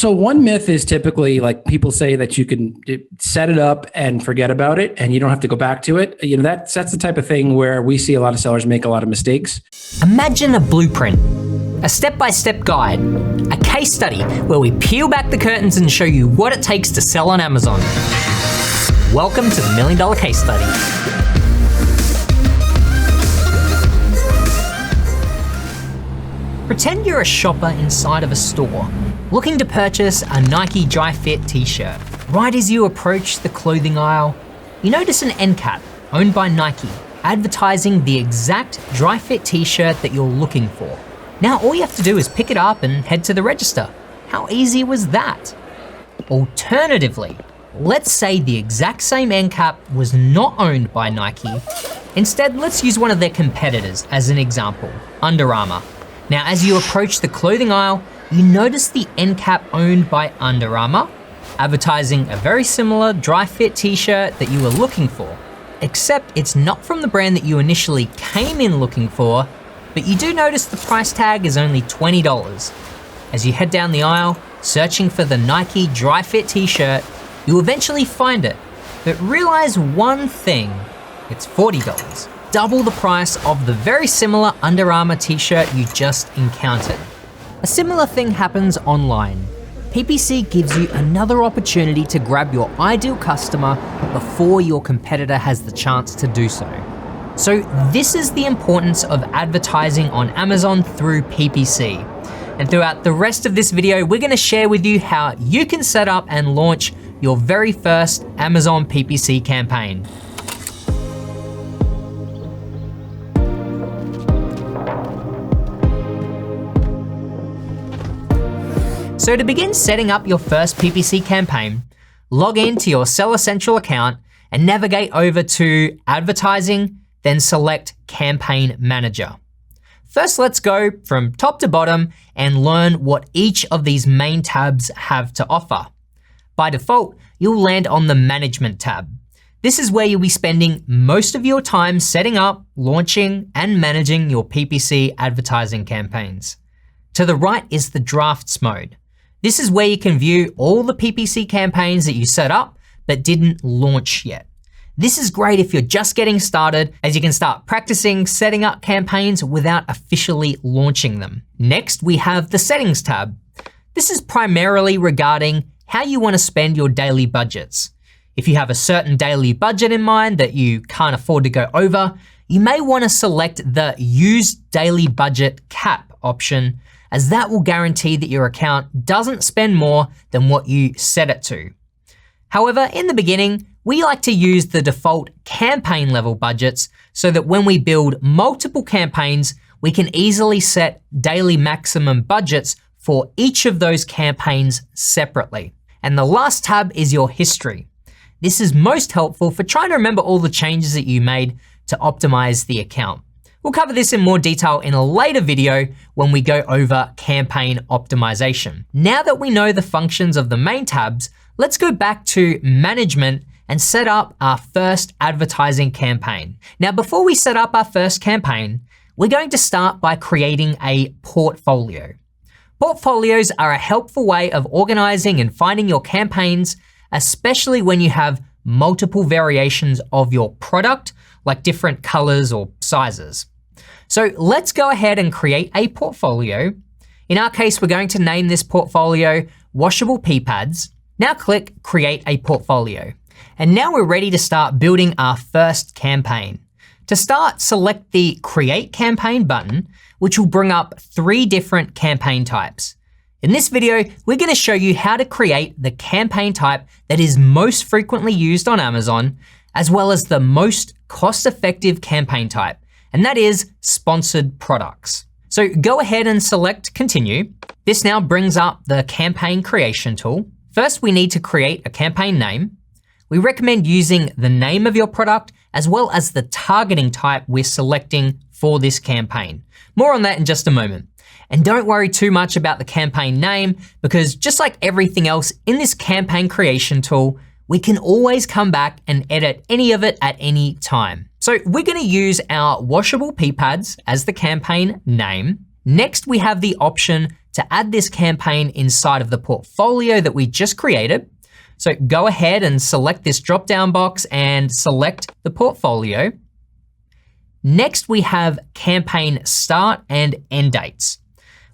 So one myth is typically like people say that you can set it up and forget about it and you don't have to go back to it. That's the type of thing where we see a lot of sellers make a lot of mistakes. Imagine a blueprint, a step-by-step guide, a case study where we peel back the curtains and show you what it takes to sell on Amazon. Welcome to the $1 Million Case Study. Pretend you're a shopper inside of a store, looking to purchase a Nike Dry Fit t-shirt. Right as you approach the clothing aisle, you notice an end cap owned by Nike, advertising the exact dry fit t-shirt that you're looking for. Now all you have to do is pick it up and head to the register. How easy was that? Alternatively, let's say the exact same end cap was not owned by Nike. Instead, let's use one of their competitors as an example, Under Armour. Now, as you approach the clothing aisle, you notice the end cap owned by Under Armour, advertising a very similar dry fit t-shirt that you were looking for, except it's not from the brand that you initially came in looking for, but you do notice the price tag is only $20. As you head down the aisle, searching for the Nike Dry Fit t-shirt, you eventually find it, but realize one thing, it's $40. Double the price of the very similar Under Armour t-shirt you just encountered. A similar thing happens online. PPC gives you another opportunity to grab your ideal customer before your competitor has the chance to do so. So this is the importance of advertising on Amazon through PPC. And throughout the rest of this video, we're gonna share with you how you can set up and launch your very first Amazon PPC campaign. So to begin setting up your first PPC campaign, log in to your Seller Central account and navigate over to Advertising, then select Campaign Manager. First, let's go from top to bottom and learn what each of these main tabs have to offer. By default, you'll land on the Management tab. This is where you'll be spending most of your time setting up, launching, and managing your PPC advertising campaigns. To the right is the Drafts mode. This is where you can view all the PPC campaigns that you set up but didn't launch yet. This is great if you're just getting started, as you can start practicing setting up campaigns without officially launching them. Next, we have the Settings tab. This is primarily regarding how you want to spend your daily budgets. If you have a certain daily budget in mind that you can't afford to go over, you may want to select the Use Daily Budget Cap option, as that will guarantee that your account doesn't spend more than what you set it to. However, in the beginning, we like to use the default campaign level budgets so that when we build multiple campaigns, we can easily set daily maximum budgets for each of those campaigns separately. And the last tab is your history. This is most helpful for trying to remember all the changes that you made to optimize the account. We'll cover this in more detail in a later video when we go over campaign optimization. Now that we know the functions of the main tabs, let's go back to Management and set up our first advertising campaign. Now, before we set up our first campaign, we're going to start by creating a portfolio. Portfolios are a helpful way of organizing and finding your campaigns, especially when you have multiple variations of your product, like different colors or sizes. So let's go ahead and create a portfolio. In our case, we're going to name this portfolio Washable Pee Pads. Now click Create a Portfolio. And now we're ready to start building our first campaign. To start, select the Create Campaign button, which will bring up 3 different campaign types. In this video, we're going to show you how to create the campaign type that is most frequently used on Amazon, as well as the most cost-effective campaign type, and that is sponsored products. So go ahead and select Continue. This now brings up the campaign creation tool. First, we need to create a campaign name. We recommend using the name of your product as well as the targeting type we're selecting for this campaign. More on that in just a moment. And don't worry too much about the campaign name, because just like everything else in this campaign creation tool, we can always come back and edit any of it at any time. So we're gonna use our Washable Pee Pads as the campaign name. Next, we have the option to add this campaign inside of the portfolio that we just created. So go ahead and select this drop-down box and select the portfolio. Next, we have campaign start and end dates.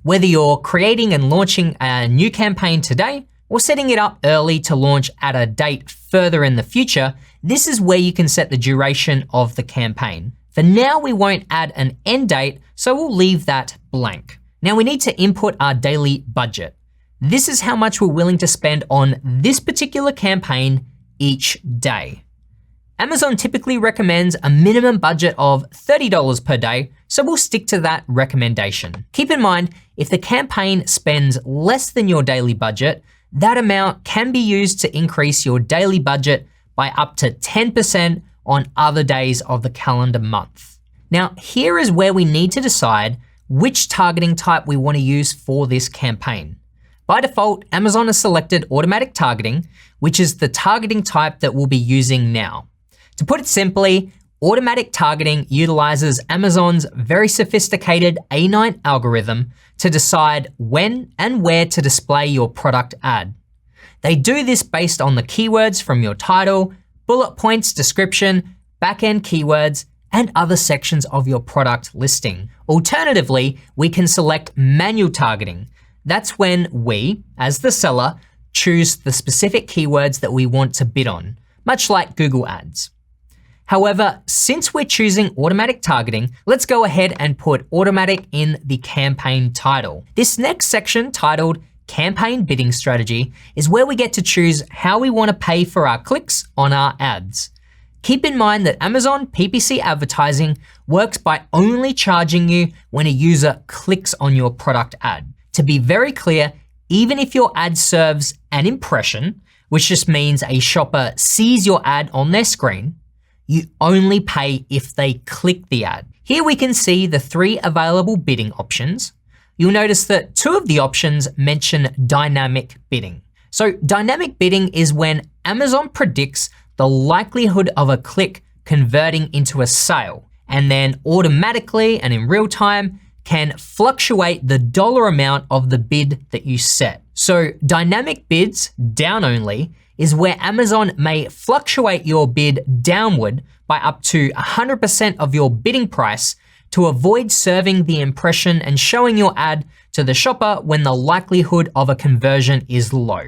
Whether you're creating and launching a new campaign today or setting it up early to launch at a date further in the future, this is where you can set the duration of the campaign. For now, we won't add an end date, so we'll leave that blank. Now we need to input our daily budget. This is how much we're willing to spend on this particular campaign each day. Amazon typically recommends a minimum budget of $30 per day, so we'll stick to that recommendation. Keep in mind, if the campaign spends less than your daily budget, that amount can be used to increase your daily budget by up to 10% on other days of the calendar month. Now, here is where we need to decide which targeting type we want to use for this campaign. By default, Amazon has selected automatic targeting, which is the targeting type that we'll be using now. To put it simply, automatic targeting utilizes Amazon's very sophisticated A9 algorithm to decide when and where to display your product ad. They do this based on the keywords from your title, bullet points, description, back-end keywords, and other sections of your product listing. Alternatively, we can select manual targeting. That's when we, as the seller, choose the specific keywords that we want to bid on, much like Google Ads. However, since we're choosing automatic targeting, let's go ahead and put automatic in the campaign title. This next section, titled Campaign Bidding Strategy, is where we get to choose how we want to pay for our clicks on our ads. Keep in mind that Amazon PPC advertising works by only charging you when a user clicks on your product ad. To be very clear, even if your ad serves an impression, which just means a shopper sees your ad on their screen, you only pay if they click the ad. Here we can see the 3 available bidding options. You'll notice that 2 of the options mention dynamic bidding. So dynamic bidding is when Amazon predicts the likelihood of a click converting into a sale, and then automatically and in real time can fluctuate the dollar amount of the bid that you set. So dynamic bids, down only, is where Amazon may fluctuate your bid downward by up to 100% of your bidding price to avoid serving the impression and showing your ad to the shopper when the likelihood of a conversion is low.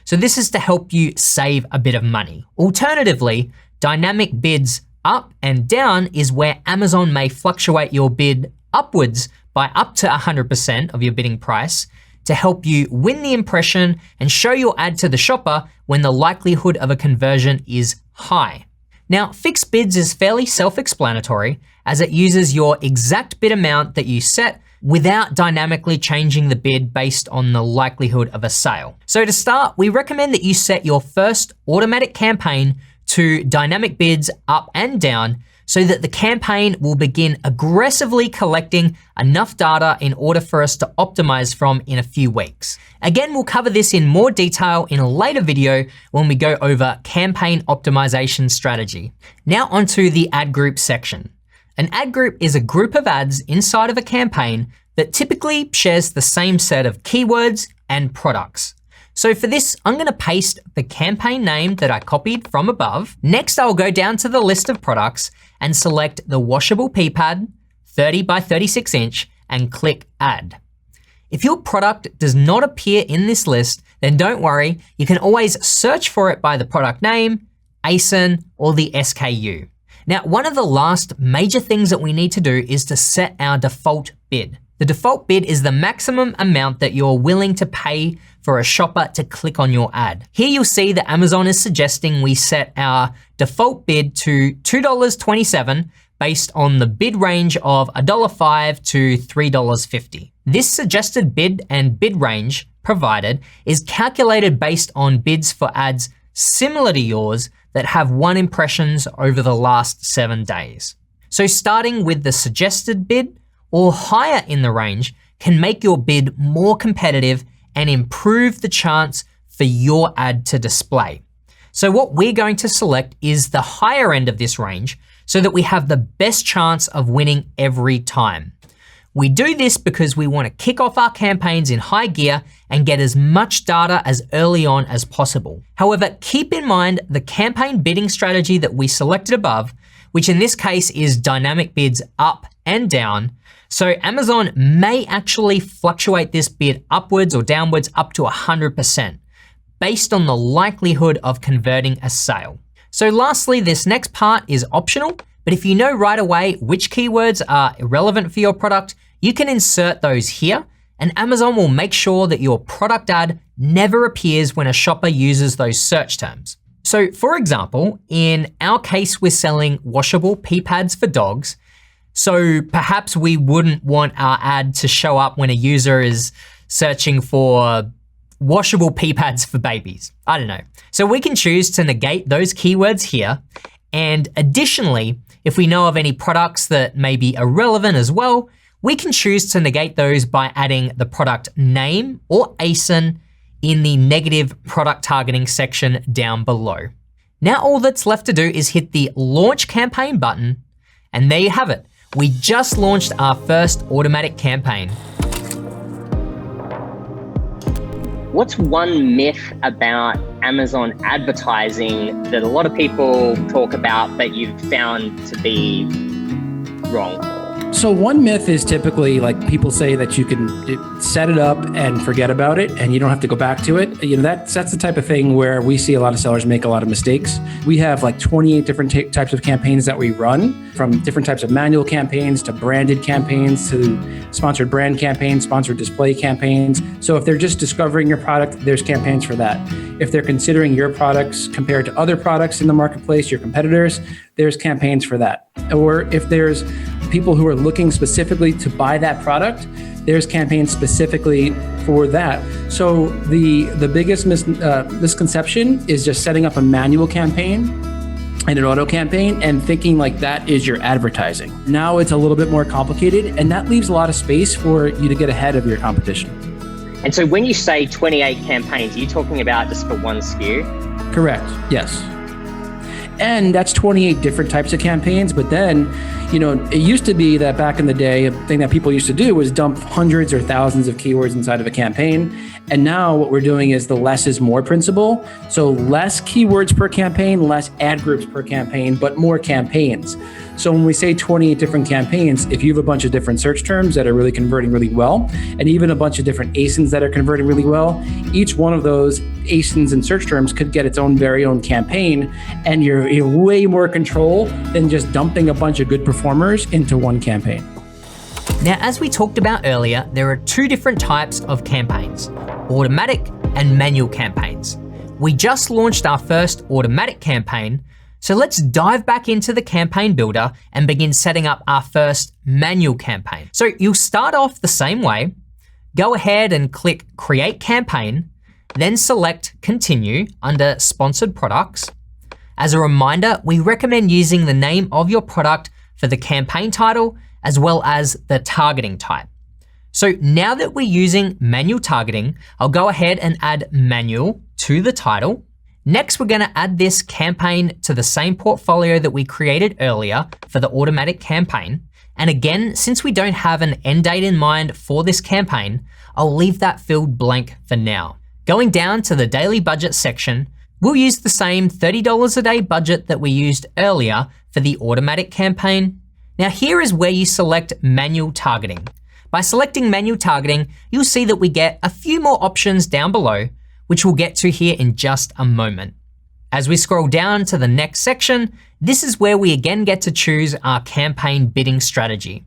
So this is to help you save a bit of money. Alternatively, dynamic bids up and down is where Amazon may fluctuate your bid upwards by up to 100% of your bidding price to help you win the impression and show your ad to the shopper when the likelihood of a conversion is high. Now, fixed bids is fairly self-explanatory as it uses your exact bid amount that you set without dynamically changing the bid based on the likelihood of a sale. So to start, we recommend that you set your first automatic campaign to dynamic bids up and down so that the campaign will begin aggressively collecting enough data in order for us to optimize from in a few weeks. Again, we'll cover this in more detail in a later video when we go over campaign optimization strategy. Now onto the ad group section. An ad group is a group of ads inside of a campaign that typically shares the same set of keywords and products. So for this, I'm gonna paste the campaign name that I copied from above. Next, I'll go down to the list of products and select the washable pea pad, 30 by 36 inch, and click add. If your product does not appear in this list, then don't worry, you can always search for it by the product name, ASIN, or the SKU. Now, one of the last major things that we need to do is to set our default bid. The default bid is the maximum amount that you're willing to pay for a shopper to click on your ad. Here you'll see that Amazon is suggesting we set our default bid to $2.27 based on the bid range of $1.05 to $3.50. This suggested bid and bid range provided is calculated based on bids for ads similar to yours that have 1 impressions over the last 7 days. So starting with the suggested bid or higher in the range can make your bid more competitive and improve the chance for your ad to display. So what we're going to select is the higher end of this range so that we have the best chance of winning every time. We do this because we want to kick off our campaigns in high gear and get as much data as early on as possible. However, keep in mind the campaign bidding strategy that we selected above, which in this case is dynamic bids up and down. So Amazon may actually fluctuate this bid upwards or downwards up to 100% based on the likelihood of converting a sale. So lastly, this next part is optional, but if you know right away which keywords are irrelevant for your product, you can insert those here and Amazon will make sure that your product ad never appears when a shopper uses those search terms. So for example, in our case, we're selling washable pee pads for dogs. So perhaps we wouldn't want our ad to show up when a user is searching for washable pee pads for babies. I don't know. So we can choose to negate those keywords here. And additionally, if we know of any products that may be irrelevant as well, we can choose to negate those by adding the product name or ASIN in the negative product targeting section down below. Now all that's left to do is hit the launch campaign button, and there you have it. We just launched our first automatic campaign. What's one myth about Amazon advertising that a lot of people talk about but you've found to be wrong? So one myth is typically like people say that you can set it up and forget about it and you don't have to go back to it. That's the type of thing where we see a lot of sellers make a lot of mistakes. We have like 28 different types of campaigns that we run, from different types of manual campaigns to branded campaigns to sponsored brand campaigns, sponsored display campaigns. So if they're just discovering your product, there's campaigns for that. If they're considering your products compared to other products in the marketplace, your competitors, there's campaigns for that. Or if there's people who are looking specifically to buy that product, there's campaigns specifically for that. So the biggest misconception is just setting up a manual campaign and an auto campaign and thinking like that is your advertising. Now it's a little bit more complicated, and that leaves a lot of space for you to get ahead of your competition. And so when you say 28 campaigns, are you talking about just for one SKU? Correct, yes. And that's 28 different types of campaigns. But then, it used to be that back in the day, a thing that people used to do was dump hundreds or thousands of keywords inside of a campaign. And now what we're doing is the less is more principle. So less keywords per campaign, less ad groups per campaign, but more campaigns. So when we say 28 different campaigns, if you have a bunch of different search terms that are really converting really well, and even a bunch of different ASINs that are converting really well, each one of those ASINs and search terms could get its own very own campaign, and you're way more control than just dumping a bunch of good performers into one campaign. Now, as we talked about earlier, there are two different types of campaigns, automatic and manual campaigns. We just launched our first automatic campaign, so let's dive back into the campaign builder and begin setting up our first manual campaign. So you'll start off the same way, go ahead and click Create Campaign, then select Continue under Sponsored Products. As a reminder, we recommend using the name of your product for the campaign title as well as the targeting type. So now that we're using manual targeting, I'll go ahead and add manual to the title. Next, we're gonna add this campaign to the same portfolio that we created earlier for the automatic campaign. And again, since we don't have an end date in mind for this campaign, I'll leave that field blank for now. Going down to the daily budget section, we'll use the same $30 a day budget that we used earlier for the automatic campaign. Now here is where you select manual targeting. By selecting manual targeting, you'll see that we get a few more options down below, which we'll get to here in just a moment. As we scroll down to the next section, this is where we again get to choose our campaign bidding strategy.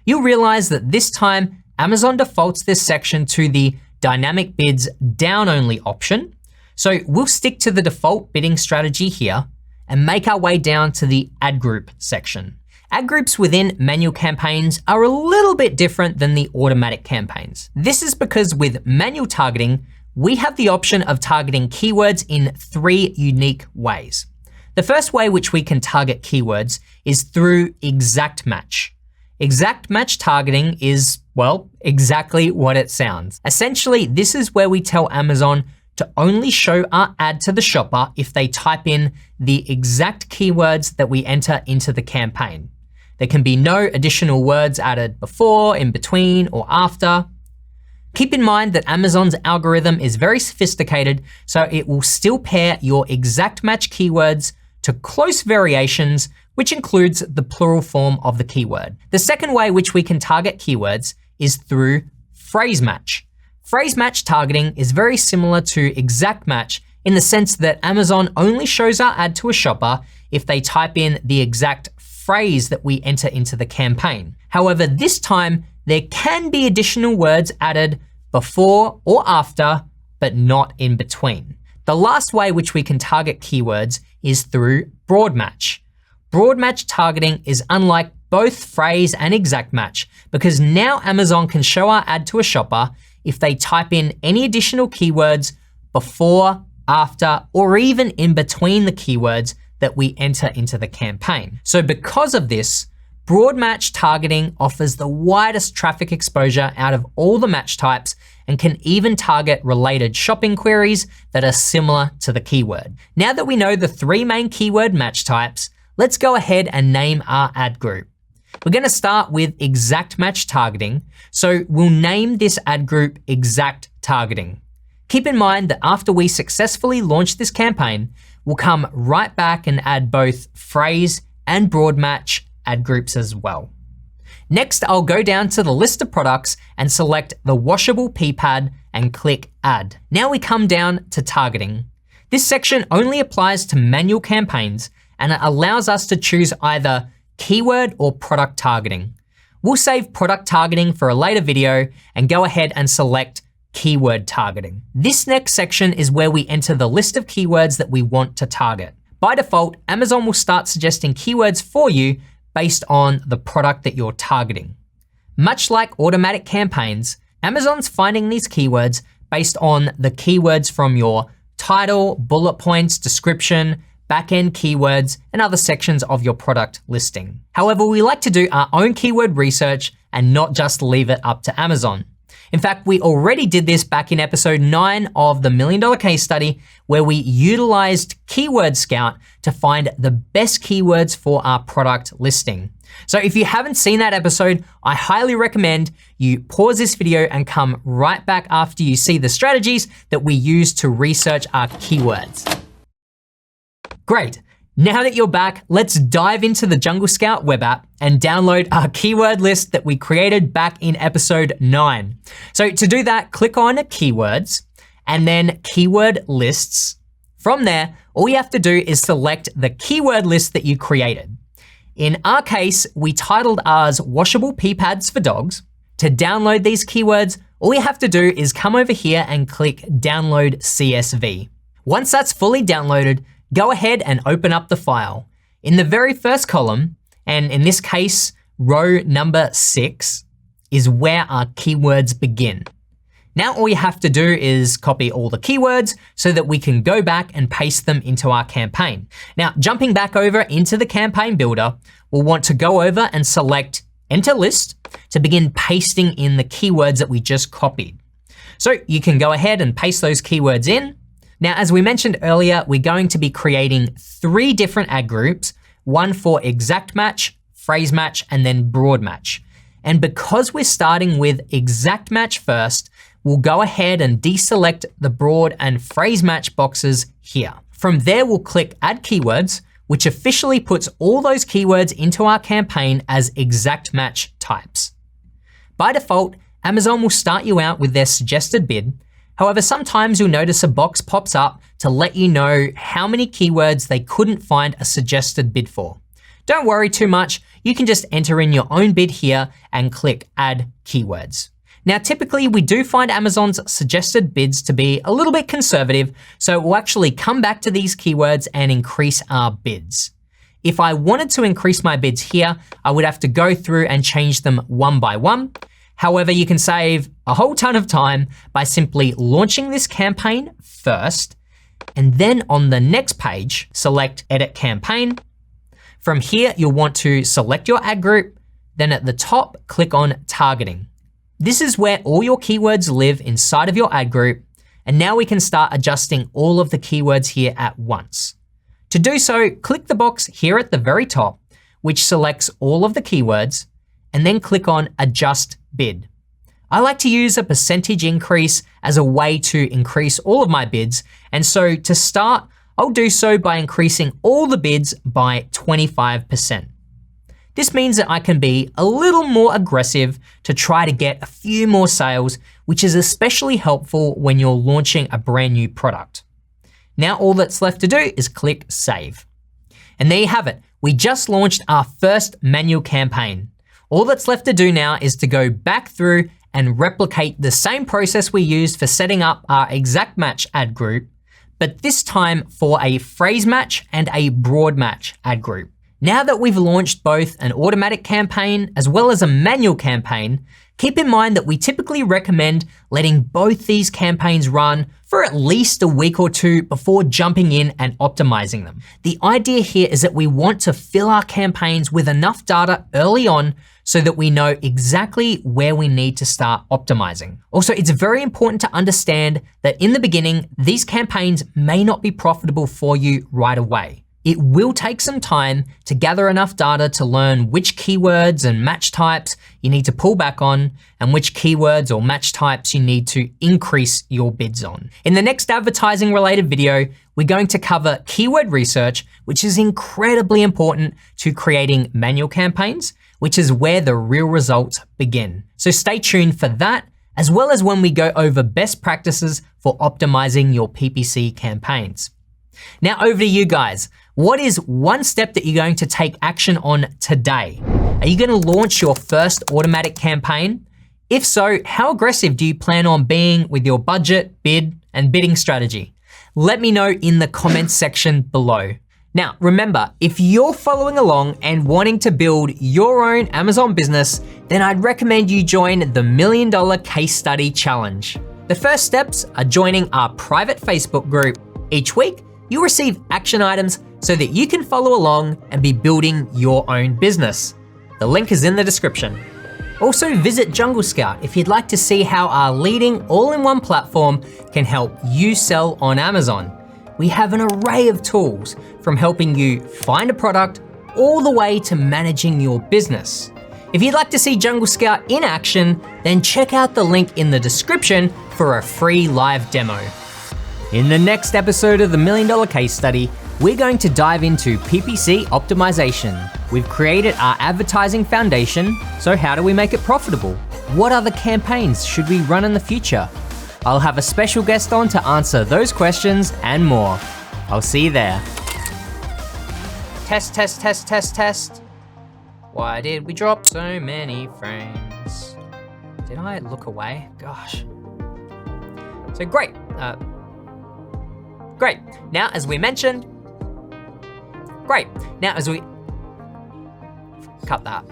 You'll realize that this time, Amazon defaults this section to the dynamic bids down only option. So we'll stick to the default bidding strategy here and make our way down to the ad group section. Ad groups within manual campaigns are a little bit different than the automatic campaigns. This is because with manual targeting, we have the option of targeting keywords in 3 unique ways. The first way which we can target keywords is through exact match. Exact match targeting is, well, exactly what it sounds. Essentially, this is where we tell Amazon to only show our ad to the shopper if they type in the exact keywords that we enter into the campaign. There can be no additional words added before, in between, or after. Keep in mind that Amazon's algorithm is very sophisticated, so it will still pair your exact match keywords to close variations, which includes the plural form of the keyword. The second way which we can target keywords is through phrase match. Phrase match targeting is very similar to exact match in the sense that Amazon only shows our ad to a shopper if they type in the exact phrase that we enter into the campaign. However, this time there can be additional words added before or after, but not in between. The last way which we can target keywords is through broad match. Broad match targeting is unlike both phrase and exact match because now Amazon can show our ad to a shopper if they type in any additional keywords before, after, or even in between the keywords that we enter into the campaign. So because of this, broad match targeting offers the widest traffic exposure out of all the match types and can even target related shopping queries that are similar to the keyword. Now that we know the 3 main keyword match types, let's go ahead and name our ad group. We're gonna start with exact match targeting, so we'll name this ad group exact targeting. Keep in mind that after we successfully launch this campaign, we'll come right back and add both phrase and broad match ad groups as well. Next, I'll go down to the list of products and select the washable pee pad and click add. Now we come down to targeting. This section only applies to manual campaigns and it allows us to choose either keyword or product targeting. We'll save product targeting for a later video and go ahead and select keyword targeting. This next section is where we enter the list of keywords that we want to target. By default, Amazon will start suggesting keywords for you based on the product that you're targeting. Much like automatic campaigns, Amazon's finding these keywords based on the keywords from your title, bullet points, description, back-end keywords, and other sections of your product listing. However, we like to do our own keyword research and not just leave it up to Amazon. In fact, we already did this back in episode 9 of the $1 Million Case Study, where we utilized Keyword Scout to find the best keywords for our product listing. So if you haven't seen that episode, I highly recommend you pause this video and come right back after you see the strategies that we use to research our keywords. Great. Now that you're back, let's dive into the Jungle Scout web app and download our keyword list that we created back in episode 9. So to do that, click on keywords and then keyword lists. From there, all you have to do is select the keyword list that you created. In our case, we titled ours washable pee pads for dogs. To download these keywords, all you have to do is come over here and click download CSV. Once that's fully downloaded, go ahead and open up the file. In the very first column, and in this case, row number 6, is where our keywords begin. Now all you have to do is copy all the keywords so that we can go back and paste them into our campaign. Now, jumping back over into the campaign builder, we'll want to go over and select Enter List to begin pasting in the keywords that we just copied. So you can go ahead and paste those keywords in. Now, as we mentioned earlier, we're going to be creating 3 different ad groups, one for exact match, phrase match, and then broad match. And because we're starting with exact match first, we'll go ahead and deselect the broad and phrase match boxes here. From there, we'll click add keywords, which officially puts all those keywords into our campaign as exact match types. By default, Amazon will start you out with their suggested bid. However, sometimes you'll notice a box pops up to let you know how many keywords they couldn't find a suggested bid for. Don't worry too much, you can just enter in your own bid here and click add keywords. Now, typically we do find Amazon's suggested bids to be a little bit conservative, so we'll actually come back to these keywords and increase our bids. If I wanted to increase my bids here, I would have to go through and change them one by one. However, you can save a whole ton of time by simply launching this campaign first, and then on the next page, select Edit Campaign. From here, you'll want to select your ad group, then at the top, click on Targeting. This is where all your keywords live inside of your ad group, and now we can start adjusting all of the keywords here at once. To do so, click the box here at the very top, which selects all of the keywords, and then click on Adjust Bid. I like to use a percentage increase as a way to increase all of my bids, and so to start, I'll do so by increasing all the bids by 25%. This means that I can be a little more aggressive to try to get a few more sales, which is especially helpful when you're launching a brand new product. Now all that's left to do is click Save. And there you have it. We just launched our first manual campaign. All that's left to do now is to go back through and replicate the same process we used for setting up our exact match ad group, but this time for a phrase match and a broad match ad group. Now that we've launched both an automatic campaign as well as a manual campaign, keep in mind that we typically recommend letting both these campaigns run for at least a week or two before jumping in and optimizing them. The idea here is that we want to fill our campaigns with enough data early on so that we know exactly where we need to start optimizing. Also, it's very important to understand that in the beginning, these campaigns may not be profitable for you right away. It will take some time to gather enough data to learn which keywords and match types you need to pull back on and which keywords or match types you need to increase your bids on. In the next advertising related video, we're going to cover keyword research, which is incredibly important to creating manual campaigns, which is where the real results begin. So stay tuned for that, as well as when we go over best practices for optimizing your PPC campaigns. Now over to you guys. What is one step that you're going to take action on today? Are you going to launch your first automatic campaign? If so, how aggressive do you plan on being with your budget, bid, and bidding strategy? Let me know in the comments section below. Now, remember, if you're following along and wanting to build your own Amazon business, then I'd recommend you join the $1 Million Case Study Challenge. The first steps are joining our private Facebook group. Each week, you'll receive action items so that you can follow along and be building your own business. The link is in the description. Also visit Jungle Scout if you'd like to see how our leading all-in-one platform can help you sell on Amazon. We have an array of tools from helping you find a product all the way to managing your business. If you'd like to see Jungle Scout in action, then check out the link in the description for a free live demo. In the next episode of the $1 Million Case Study, we're going to dive into PPC optimization. We've created our advertising foundation, so how do we make it profitable? What other campaigns should we run in the future? I'll have a special guest on to answer those questions and more. I'll see you there. Test, test, test, test, test. Why did we drop so many frames? Did I look away? Gosh. So great. Great. Now, as we mentioned, cut that.